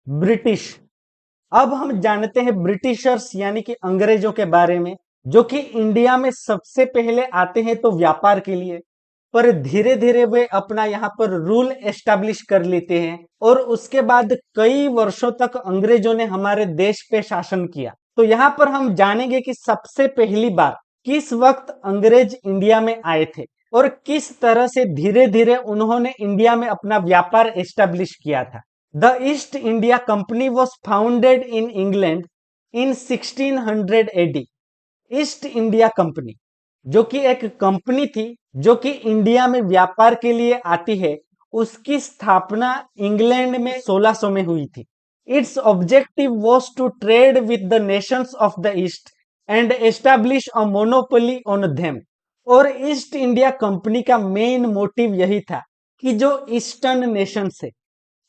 British. अब हम जानते हैं ब्रिटिशर्स यानी कि अंग्रेजों के बारे में, जो कि इंडिया में सबसे पहले आते हैं तो व्यापार के लिए, पर धीरे धीरे वे अपना यहाँ पर रूल एस्टैब्लिश कर लेते हैं और उसके बाद कई वर्षों तक अंग्रेजों ने हमारे देश पे शासन किया। तो यहाँ पर हम जानेंगे कि सबसे पहली बार किस वक्त अंग्रेज इंडिया में आए थे और किस तरह से धीरे धीरे उन्होंने इंडिया में अपना व्यापार एस्टैब्लिश किया था। The East India Company was founded in England in 1600 AD. East India Company जो कि एक कंपनी थी जो कि इंडिया में व्यापार के लिए आती है, उसकी स्थापना इंग्लैंड में 1600 में हुई थी। Its objective was to trade with the nations of the east and establish a monopoly on them. और ईस्ट इंडिया कंपनी का मेन मोटिव यही था कि जो ईस्टर्न नेशन है,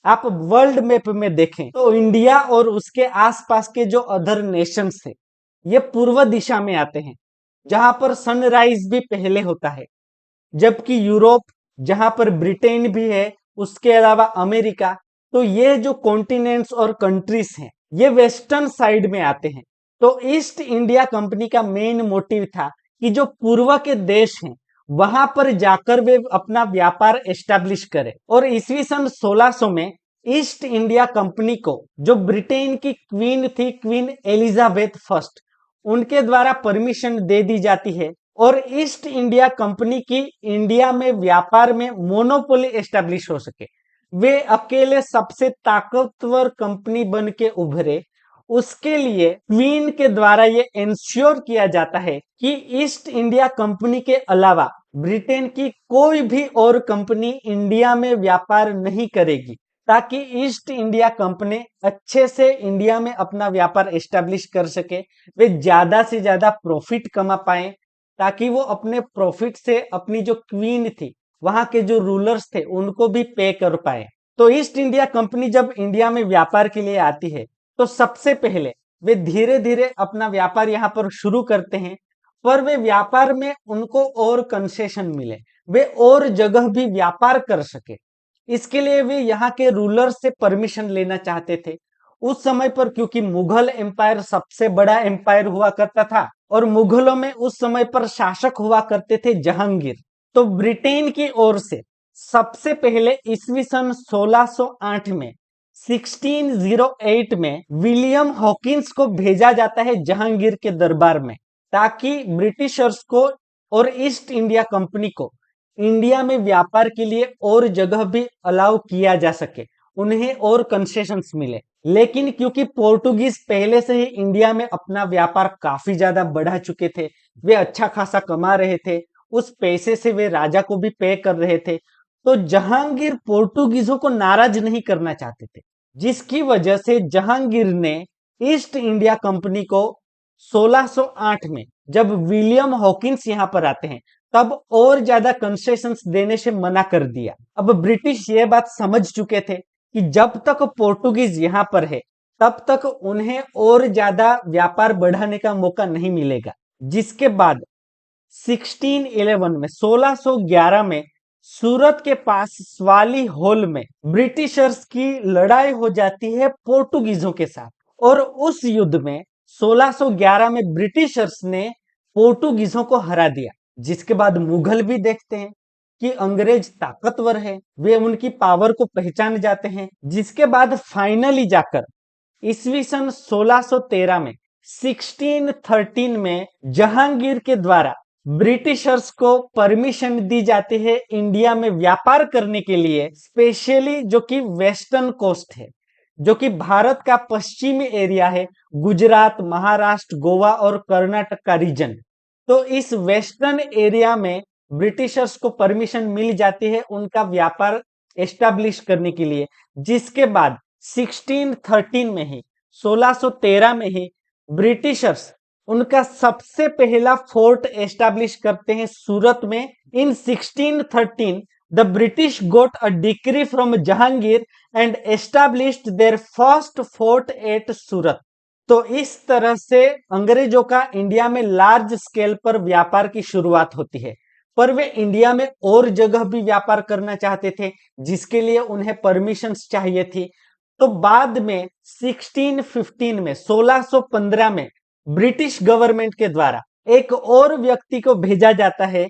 आप वर्ल्ड मैप में देखें तो इंडिया और उसके आसपास के जो अदर नेशंस है, ये पूर्व दिशा में आते हैं, जहां पर सनराइज भी पहले होता है। जबकि यूरोप, जहां पर ब्रिटेन भी है, उसके अलावा अमेरिका, तो ये जो कॉन्टिनेंट्स और कंट्रीज हैं, ये वेस्टर्न साइड में आते हैं। तो ईस्ट इंडिया कंपनी का मेन मोटिव था कि जो पूर्व के देश हैं, वहां पर जाकर वे अपना व्यापार एस्टैब्लिश करें। और ईस्वी सन 1600 में ईस्ट इंडिया कंपनी को जो ब्रिटेन की क्वीन थी, क्वीन एलिजाबेथ फर्स्ट, उनके द्वारा परमिशन दे दी जाती है और ईस्ट इंडिया कंपनी की इंडिया में व्यापार में मोनोपोली एस्टैब्लिश हो सके। वे अकेले सबसे ताकतवर कंपनी बन के उभरे। उसके लिए क्वीन के द्वारा ये इंश्योर किया जाता है कि ईस्ट इंडिया कंपनी के अलावा ब्रिटेन की कोई भी और कंपनी इंडिया में व्यापार नहीं करेगी, ताकि ईस्ट इंडिया कंपनी अच्छे से इंडिया में अपना व्यापार एस्टैब्लिश कर सके, वे ज्यादा से ज्यादा प्रॉफिट कमा पाए, ताकि वो अपने प्रॉफिट से अपनी जो क्वीन थी, वहां के जो रूलर्स थे, उनको भी पे कर पाए। तो ईस्ट इंडिया कंपनी जब इंडिया में व्यापार के लिए आती है, तो सबसे पहले वे धीरे धीरे अपना व्यापार यहाँ पर शुरू करते हैं, पर वे व्यापार में उनको और कंसेशन मिले, वे और जगह भी व्यापार कर सके। इसके लिए वे यहाँ के रूलर से परमिशन लेना चाहते थे। उस समय पर क्योंकि मुगल एम्पायर सबसे बड़ा एम्पायर हुआ करता था और मुगलों में उस समय पर शासक हुआ करते थे जहांगीर, तो ब्रिटेन की ओर से सबसे पहले ईस्वी सन 1608 में 1608 में विलियम हॉकिंस को भेजा जाता है जहांगीर के दरबार में, ताकि ब्रिटिशर्स को और ईस्ट इंडिया कंपनी को इंडिया में व्यापार के लिए और जगह भी अलाउ किया जा सके, उन्हें और कंसेशंस मिले। लेकिन क्योंकि पोर्टुगीज पहले से ही इंडिया में अपना व्यापार काफी ज्यादा बढ़ा चुके थे, वे अच्छा खासा कमा रहे थे, उस पैसे से वे राजा को भी पे कर रहे थे, तो जहांगीर पोर्टुगीजों को नाराज नहीं करना चाहते थे, जिसकी वजह से जहांगीर ने ईस्ट इंडिया कंपनी को 1608 में जब विलियम हॉकिंस यहां पर आते हैं, तब और ज्यादा कंसेशंस देने से मना कर दिया। अब ब्रिटिश ये बात समझ चुके थे कि जब तक पोर्टुगीज यहां पर है, तब तक उन्हें और ज्यादा व्यापार बढ़ाने का मौका नहीं मिलेगा। जिसके बाद 1611 में सूरत के पास स्वाली होल में ब्रिटिशर्स की लड़ाई हो जाती है पोर्टुगीजों के साथ, और उस युद्ध में 1611 में ब्रिटिशर्स ने पोर्टुगीजों को हरा दिया। जिसके बाद मुगल भी देखते हैं कि अंग्रेज ताकतवर है, वे उनकी पावर को पहचान जाते हैं। जिसके बाद फाइनली जाकर ईस्वी सन 1613 में 1613 में जहांगीर के द्वारा ब्रिटिशर्स को परमिशन दी जाती है इंडिया में व्यापार करने के लिए, स्पेशली जो कि वेस्टर्न कोस्ट है, जो कि भारत का पश्चिमी एरिया है, गुजरात, महाराष्ट्र, गोवा और कर्नाटक का रीजन। तो इस वेस्टर्न एरिया में ब्रिटिशर्स को परमिशन मिल जाती है उनका व्यापार एस्टैब्लिश करने के लिए। जिसके बाद 1613 में ही, 1613 में ही ब्रिटिशर्स उनका सबसे पहला फोर्ट एस्टैब्लिश करते हैं सूरत में। In 1613 the British got a decree from Jahangir and established their first fort at Surat. तो इस तरह से अंग्रेजों का इंडिया में लार्ज स्केल पर व्यापार की शुरुआत होती है। पर वे इंडिया में और जगह भी व्यापार करना चाहते थे, जिसके लिए उन्हें परमिशंस चाहिए थी। तो बाद में 1615 में 1615 में ब्रिटिश गवर्नमेंट के द्वारा एक और व्यक्ति को भेजा जाता है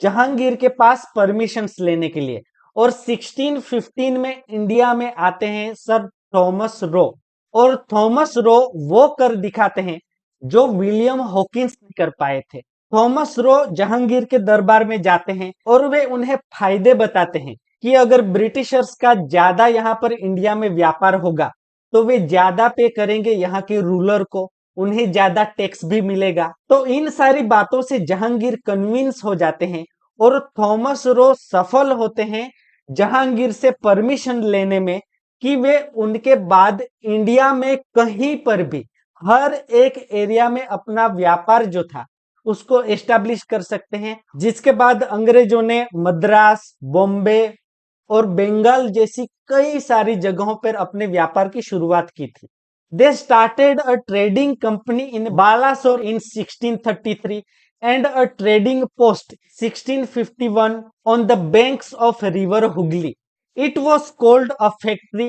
जहांगीर के पास परमिशंस लेने के लिए। और 1615 में इंडिया में आते हैं सर थॉमस रो। और थॉमस रो वो कर दिखाते हैं जो विलियम हॉकिंस नहीं कर पाए थे। थॉमस रो जहांगीर के दरबार में जाते हैं और वे उन्हें फायदे बताते हैं कि अगर ब्रिटिशर्स का ज्यादा यहाँ पर इंडिया में व्यापार होगा तो वे ज्यादा पे करेंगे यहाँ के रूलर को, उन्हें ज्यादा टैक्स भी मिलेगा। तो इन सारी बातों से जहांगीर कन्विंस हो जाते हैं और थॉमस रो सफल होते हैं जहांगीर से परमिशन लेने में कि वे उनके बाद इंडिया में कहीं पर भी हर एक एरिया में अपना व्यापार जो था उसको एस्टैब्लिश कर सकते हैं। जिसके बाद अंग्रेजों ने मद्रास, बॉम्बे और बंगाल जैसी कई सारी जगहों पर अपने व्यापार की शुरुआत की थी। They started a trading company in Balasore in 1633 and a trading post 1651 on the banks of river Hooghly. It was called a factory.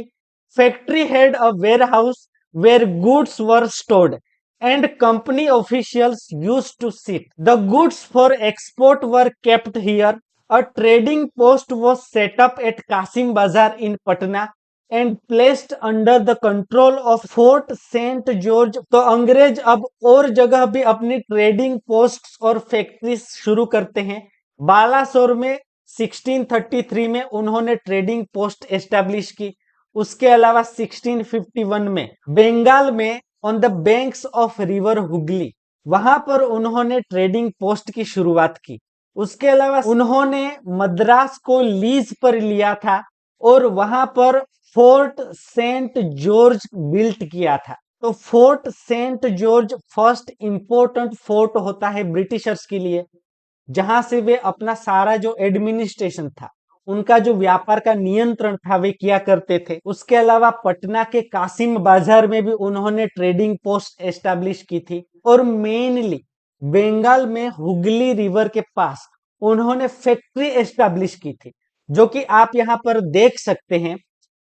Factory had a warehouse where goods were stored and company officials used to sit. The goods for export were kept here. A trading post was set up at Kasim Bazar in Patna and placed under the control of Fort Saint George. तो अंग्रेज अब और जगह भी अपनी trading post और factory शुरू करते हैं। बालासोर में 1633 में उन्होंने ट्रेडिंग पोस्ट एस्टेब्लिश की। उसके अलावा 1651 में बंगाल में on the banks of river Hooghly वहां पर उन्होंने ट्रेडिंग पोस्ट की शुरुआत की। उसके अलावा उन्होंने मद्रास को लीज पर लिया था और वहां पर फोर्ट सेंट जॉर्ज बिल्ट किया था। तो Fort Saint George first important fort होता है ब्रिटिशर्स के लिए, जहां से वे अपना सारा जो एडमिनिस्ट्रेशन था, उनका जो व्यापार का नियंत्रण था वे किया करते थे। उसके अलावा पटना के कासिम बाजार में भी उन्होंने ट्रेडिंग पोस्ट एस्टैब्लिश की थी। और मेनली बंगाल में हुगली रिवर के पास उन्होंने फैक्ट्री एस्टैब्लिश की थी, जो कि आप यहाँ पर देख सकते हैं।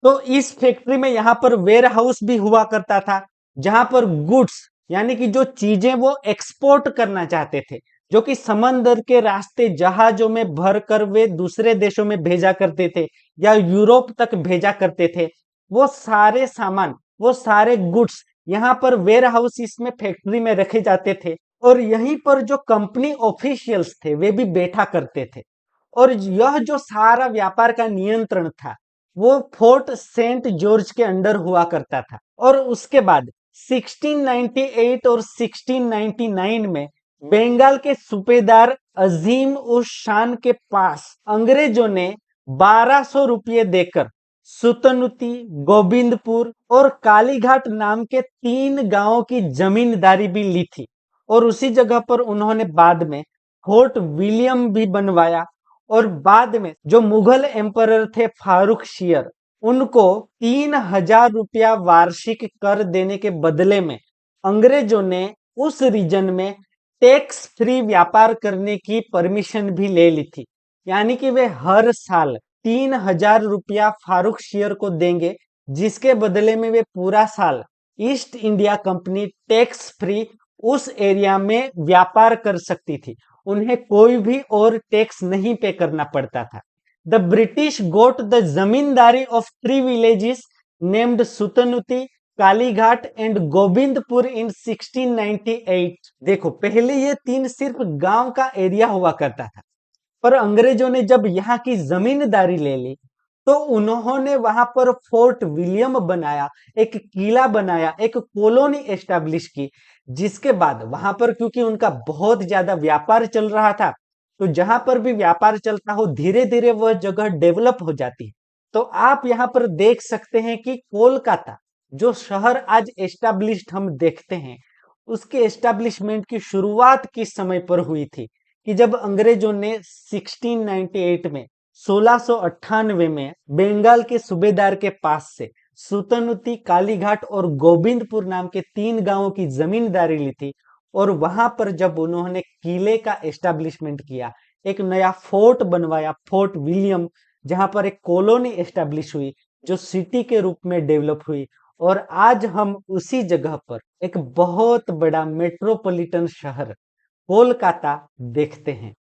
तो इस फैक्ट्री में यहाँ पर वेयर हाउस भी हुआ करता था, जहां पर गुड्स यानी कि जो चीजें वो एक्सपोर्ट करना चाहते थे, जो कि समंदर के रास्ते जहाजों में भरकर वे दूसरे देशों में भेजा करते थे या यूरोप तक भेजा करते थे, वो सारे सामान, वो सारे गुड्स यहाँ पर वेयर हाउस इसमें फैक्ट्री में रखे जाते थे। और यहीं पर जो कंपनी ऑफिशियल्स थे वे भी बैठा करते थे। और यह जो सारा व्यापार का नियंत्रण था वो फोर्ट सेंट जॉर्ज के अंडर हुआ करता था। और उसके बाद 1698 और 1699 में बंगाल के सूबेदार अजीम उस शान के पास अंग्रेजों ने 1200 रुपये देकर सुतनुती, गोविंदपुर और कालीघाट नाम के 3 गांवों की जमींदारी भी ली थी। और उसी जगह पर उन्होंने बाद में फोर्ट विलियम भी बनवाया। और बाद में जो मुगल एम्परर थे फारूक शियर, उनको 3000 रुपया वार्षिक कर देने के बदले में अंग्रेजों ने उस रीजन में टैक्स फ्री व्यापार करने की परमिशन भी ले ली थी। यानी कि वे हर साल 3000 रुपया फारूक शियर को देंगे, जिसके बदले में वे पूरा साल east India company tax free उस एरिया में व्यापार कर सकती थी। उन्हें कोई भी और टैक्स नहीं पे करना पड़ता था। The British got the zamindari of 3 villages named Sutanuti, Kalighat and Govindpur in 1698। देखो, पहले ये 3 सिर्फ गांव का एरिया हुआ करता था, पर अंग्रेजों ने जब यहाँ की जमींदारी ले ली तो उन्होंने वहां पर फोर्ट विलियम बनाया, एक किला बनाया, एक कॉलोनी एस्टैब्लिश की। जिसके बाद वहां पर क्योंकि उनका बहुत ज्यादा व्यापार चल रहा था, तो जहां पर भी व्यापार चलता हो धीरे धीरे वह जगह डेवलप हो जाती है। तो आप यहाँ पर देख सकते हैं कि कोलकाता जो शहर आज एस्टैब्लिश्ड हम देखते हैं, उसके एस्टैब्लिशमेंट की शुरुआत किस समय पर हुई थी कि जब अंग्रेजों ने 1698 में 1698 में बंगाल के सूबेदार के पास से सुतनुती, कालीघाट और गोविंदपुर नाम के 3 गांवों की जमींदारी ली थी। और वहां पर जब उन्होंने किले का एस्टैब्लिशमेंट किया, एक नया फोर्ट बनवाया, फोर्ट विलियम, जहां पर एक कॉलोनी एस्टैब्लिश हुई जो सिटी के रूप में डेवलप हुई, और आज हम उसी जगह पर एक बहुत बड़ा मेट्रोपॉलिटन शहर कोलकाता देखते हैं।